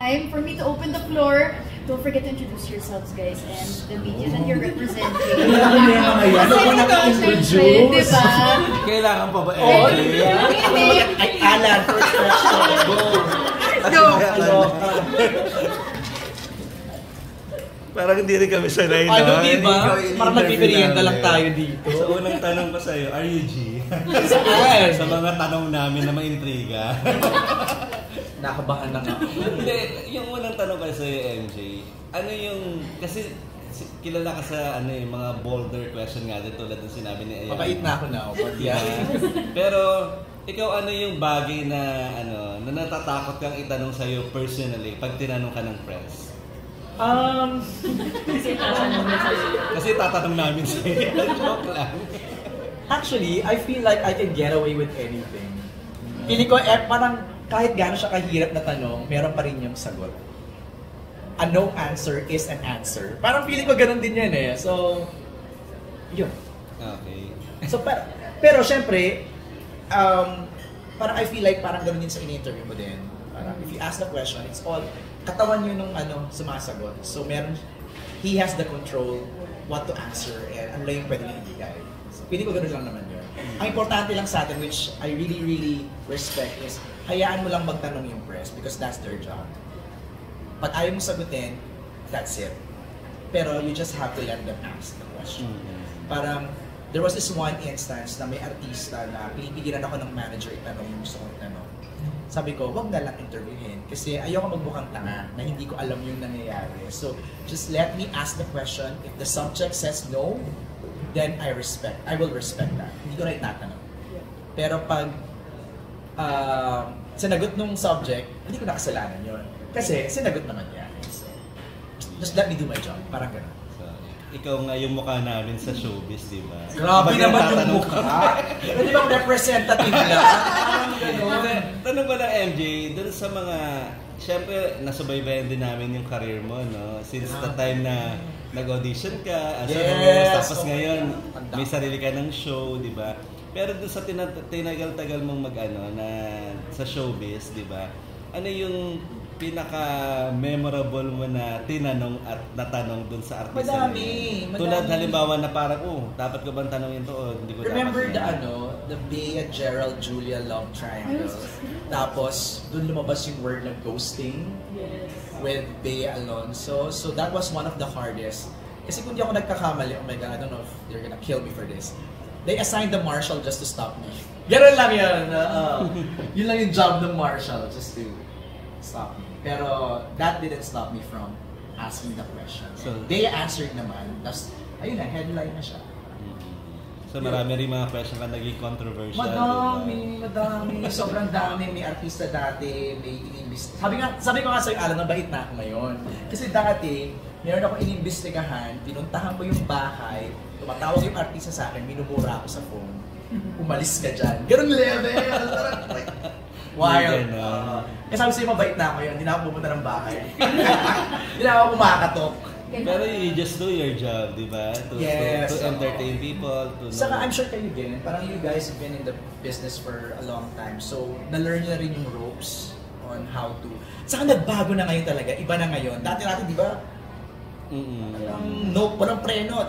Time for me to open the floor. Don't forget to introduce yourselves, guys, and the media that you're representing. Ano ko naka-introduce? Diba? Kailangan pa ba? Ay, Alan, first question. Go! Go! Parang hindi rin kami sanay na. Ano, diba? Parang nagpipirienda lang tayo dito. Sa unang tanong ko sa'yo, are you G? Sa mga tanong namin na maintriga. Nakabahan na nga. Hindi, yung unang tanong ko sa'yo, MJ, ano yung, kasi kilala ka sa ano yung mga bolder question nga din tulad ng sinabi ni Ayan. Mabait na ako na. Yeah. Pero, ikaw ano yung bagay na na natatakot kang itanong sa'yo personally pag tinanong ka ng press? Kasi tatanong namin sa'yo. Joke lang. Actually, I feel like I can get away with anything. Pili ko, parang kahit gaano siya kahirap na tanong, meron pa rin yung sagot. A no answer is an answer. Parang feeling ko ganun din yan eh. So, yun. Okay. So, pero syempre, parang I feel like parang ganun din sa in-interview mo din. Parang if you ask the question, it's all katawan yun nung sumasagot. So, he has the control what to answer and ano lang yung pwede niya ibigay. So, feeling ko ganun lang naman yun. Ang importante lang sa atin, which I really, really respect, is hayaan mo lang magtanong yung press because that's their job. Pag ayaw mo sagutin, that's it. Pero you just have to let them ask the question. Parang, there was this one instance na may artista na pinipigilan ako ng manager itanong yung gusto kong itanong. Sabi ko, wag na lang interviewin kasi ayoko magmukhang tanga na hindi ko alam yung nangyayari. So, just let me ask the question. If the subject says no, then I will respect that. Hindi ko na itatanong. Pero pag sinagot nung subject, hindi ko nakasalanan yun. Kasi sinagot naman niya. So, just let me do my job. Parang gano'n. So, ikaw nga yung mukha namin sa showbiz, di ba? Grabe naman yung mukha. Pwede bang representative na? Parang gano'n. Tanong ko lang, MJ, dun sa mga, syempre, nasubaybayan din namin yung career mo, no? Since the time na nag-audition ka, as a host, tapos ngayon, may sarili ka ng show, di ba? Pero dun sa tinagal-tagal mong na sa showbiz, di ba? Ano yung pinaka-memorable mo na tinanong at natanong dun sa artista? Madami. Tulad halimbawa na parang, dapat ko bang tanongin to o hindi ko dapat? Remember the Bea, Gerald, Julia love triangle? Tapos, dun lumabas yung word na ghosting with Bea Alonzo. So that was one of the hardest. Kasi kung di ako nagkakamali, oh my God, I don't know if they're gonna kill me for this. They assigned the marshal just to stop me. Ganun lang yun. Yun lang yung job ng marshal, just to stop me. Pero that didn't stop me from asking the question. So they answered naman. Tapos, ayun na, headline na siya. So marami rin mga question ka naging controversial. Madami. Sobrang dami. May artista dati, may inimbestigahan. Sabi ko nga sa'yo, Alan, mabait na ako ngayon. Kasi dati, meron ako inimbestigahan, pinuntahan ko yung bahay, tumatawag yung artista sa akin, minumura ako sa phone. Umalis ka dyan. Ganun level! Wild. Kasi sabi sa'yo, mabait na ako yun. Hindi na ako pumunta ng bahay. Hindi na ako kumakatok. Pero you just do your job, di ba? To entertain people, to know. Saka I'm sure kayo din, parang you guys have been in the business for a long time. So, na-learn na rin yung ropes on how to. Saka nagbago na ngayon talaga. Iba na ngayon. Dati di ba? Walang preno.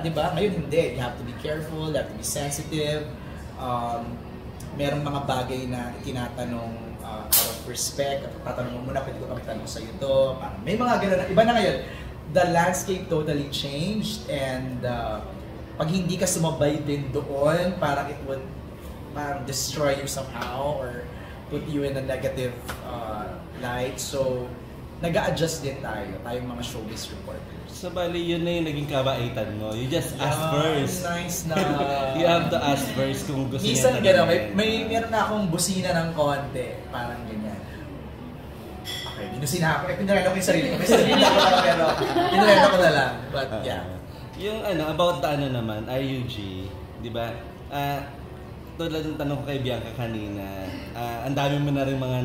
Di ba? Ngayon hindi. You have to be careful, you have to be sensitive. Merong mga bagay na tinatanong out of respect. Tatanong mo muna, pwede ko kami tanong sa'yo to. May mga gano'n. Iba na ngayon. The landscape totally changed and pag hindi ka sumabay din doon, parang it would destroy you somehow or put you in a negative light. So, nag-a-adjust din tayong mga showbiz reporters. So, bali, yun na yung naging kabaitan mo. You just ask first. Nice na. You have to ask first kung gusto niya tanongin. Meron na akong busina ng konti. Parang ganyan. Okay, binusina ako. Pinarelo ko yung sarili ko. May sarili ako lang, pero pinarelo ko na lang. But yeah. Yung about the naman, RUG, di ba? Tulad ng tanong ko kay Bianca kanina, ang dami mo na rin mga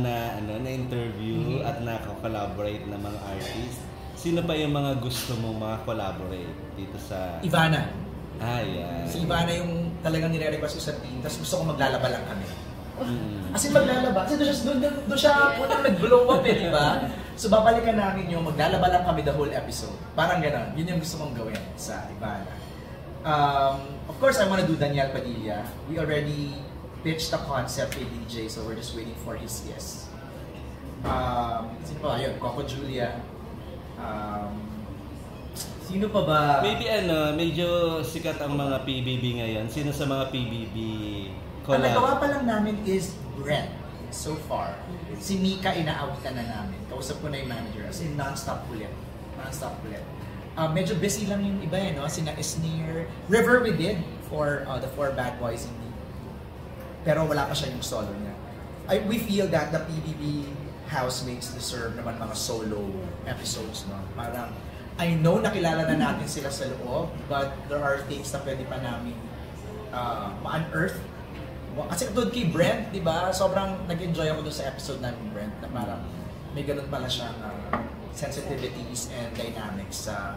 na-interview at naka-collaborate na mga artists. Sino pa yung mga gusto mong mga collaborate dito sa... Ivana. Yeah. Si Ivana yung talagang nire-request ko sa team, tapos gusto ko maglalaba lang kami. As in maglalaba. Kasi doon siya unang nag-blow up di ba? So babalikan namin yung maglalaba lang kami the whole episode. Parang gano'n. Yun yung gusto kong gawin sa Ibala. Of course, I want to do Daniel Padilla. We already pitched the concept with DJ, so we're just waiting for his yes. Sino pa? Ayun, Coco Julia. Sino pa ba? Maybe medyo sikat ang mga PBB ngayon. Sino sa mga PBB collab? Ang nagawa pa lang namin is Brent so far. Si Mika inaawitan na namin. Kausap ko na yung manager. As in, non-stop ulit. Non-stop ulit. Medyo busy lang yung iba no? Sina Esnir. River we did for the 4 Bad Boys in Me. Pero wala pa siya yung solo niya. We feel that the PBB housemates deserve naman mga solo episodes. No? Parang, I know nakilala na natin sila sa loob, but there are things na pwede pa namin ma-unearth. Kasi doon kay Brent, di ba? Sobrang nag-enjoy ako doon sa episode namin Brent na parang may ganun pala siyang sensitivities and dynamics sa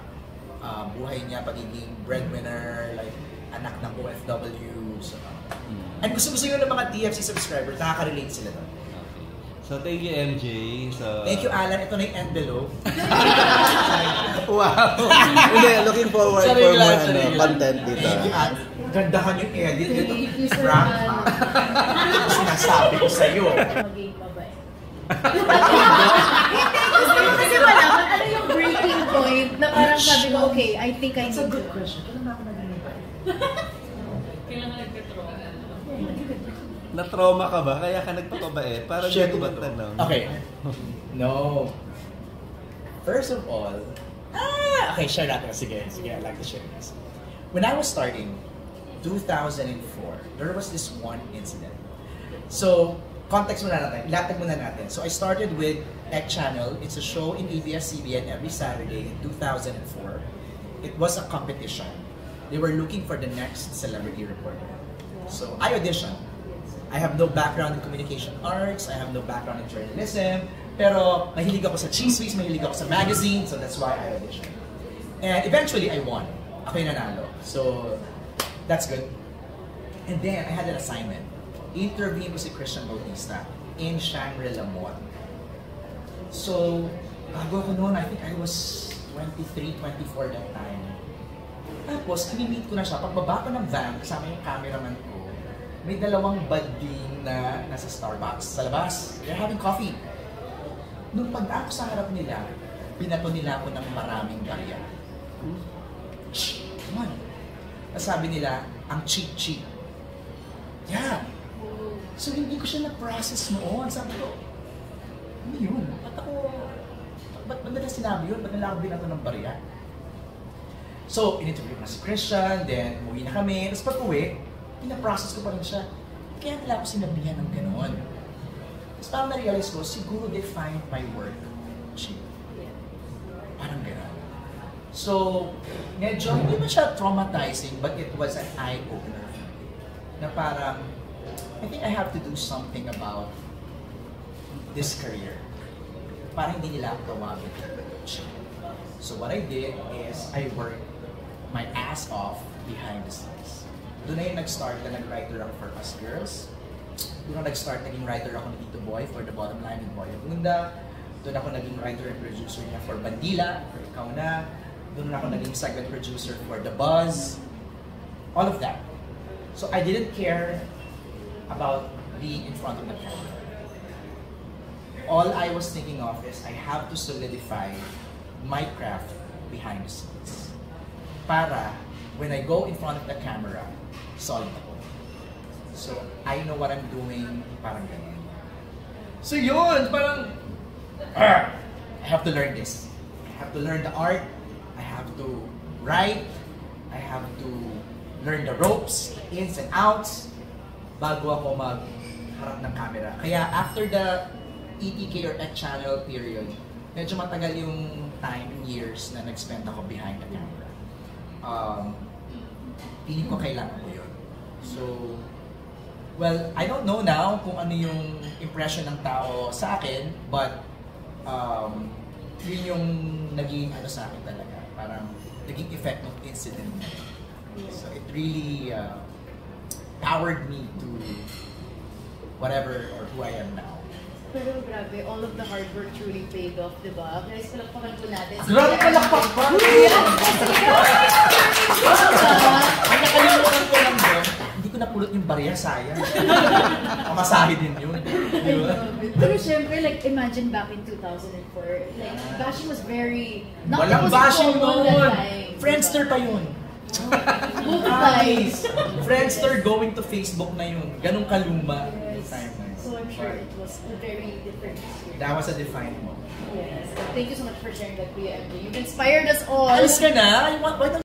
buhay niya, pagiging breadwinner, like anak ng OFW. So, and gusto yun ng mga TFC subscribers, nakaka-relate sila doon. So thank you MJ. So thank you Alan, ito na yung envelope. Wow. Looking forward for more content dito. Gandahan yung edit dito. Frank, sinasabi ko sa'yo. Maging babae. Kasi malaman ano yung breaking point na parang sabi ko, okay, I think I need to. It's a good question. Kailan na ako naging babae? Kailangan nagka-trauma. Na-trauma ka ba? Kaya ka nagpapabae? Para Shit. dito ba tanong? Okay. No. First of all, okay, share natin. Sige, I like to share this. When I was starting, 2004, there was this one incident. So, context muna natin, ilatag muna natin. So, I started with Ek Channel. It's a show in ABS-CBN every Saturday in 2004. It was a competition. They were looking for the next celebrity reporter. So, I auditioned. I have no background in communication arts, I have no background in journalism, pero mahilig ako sa chismis, mahilig ako sa magazine, so that's why I auditioned. And eventually, I won. Ako yung nanalo. So, that's good. And then, I had an assignment. Interview ko si Christian Bautista in Shangri-La Mall. So, bago ako noon, I think I was 23, 24 that time. Tapos, i-meet ko na siya. Pagbaba ko ng van, kasama yung cameraman ko, may dalawang bading na nasa Starbucks sa labas. They're having coffee. Nung pagdaan ko sa harap nila, binato nila ako ng maraming barya. Shh! Come on! Sabi nila, ang cheap-cheap. Yeah! So hindi ko siya na-process noon. Sabi ko, ano yun? Ba't nila sinabi yun? Ba't nila ako binato ng barya? So, in-interview ko na si Christian, then umuwi na kami. Tapos pag-uwi, pina-process ko pa rin siya. Kaya nila ako sinabihan ng gano'n. Tapos parang na-realize ko, siguro they find my work cheap. Parang gano'n. So, medyo, hindi man siya traumatizing, but it was an eye-opener. Na parang, I think I have to do something about this career. Parang hindi nila ako tawagin cheap. So what I did is, I worked my ass off behind the scenes. Doon na yung nag-start na nag-writer ako for Us Girls. Doon na nag-start naging writer ako ni Tito Boy for The Bottom Line with Boy Abunda. Doon ako naging writer and producer niya for Bandila, for Ikaw Na. Doon ako naging segment producer for The Buzz. All of that. So I didn't care about being in front of the camera. All I was thinking of is I have to solidify my craft behind the scenes. Para when I go in front of the camera, solid ako. So, I know what I'm doing, parang ganyan. So yun, parang, I have to learn this. I have to learn the art, I have to write, I have to learn the ropes, ins and outs, bago ako magharap ng camera. Kaya after the ETK or Ek Channel period, medyo matagal yung time, years na nag-spend ako behind the camera. Piling ko kailangan ko yun. So, well, I don't know now kung ano yung impression ng tao sa akin, but yun yung naging ano sa akin talaga. Parang naging effect ng incident na yun. So, it really powered me to whatever or who I am now. Pero grabe, all of the hard work truly paid off, di ba? Guys, palakpakan po natin. Grabe palakpak pa! Ang nakalimutan ko lang doon, hindi ko napulot yung barya, sayang. Pamasahe din yun. Di ba? Pero syempre, like, imagine back in 2004, like, bashing was very... Not Walang that was bashing common noon! that time. Friendster pa yun. Multiplies. Friendster going to Facebook na yun. Ganong kaluma. Yes. Time na yun. So I'm sure it was a very different experience. That was a defining moment. Yes. Thank you so much for sharing that, Kuya MJ. You've inspired us all. Alis ka na? Why don't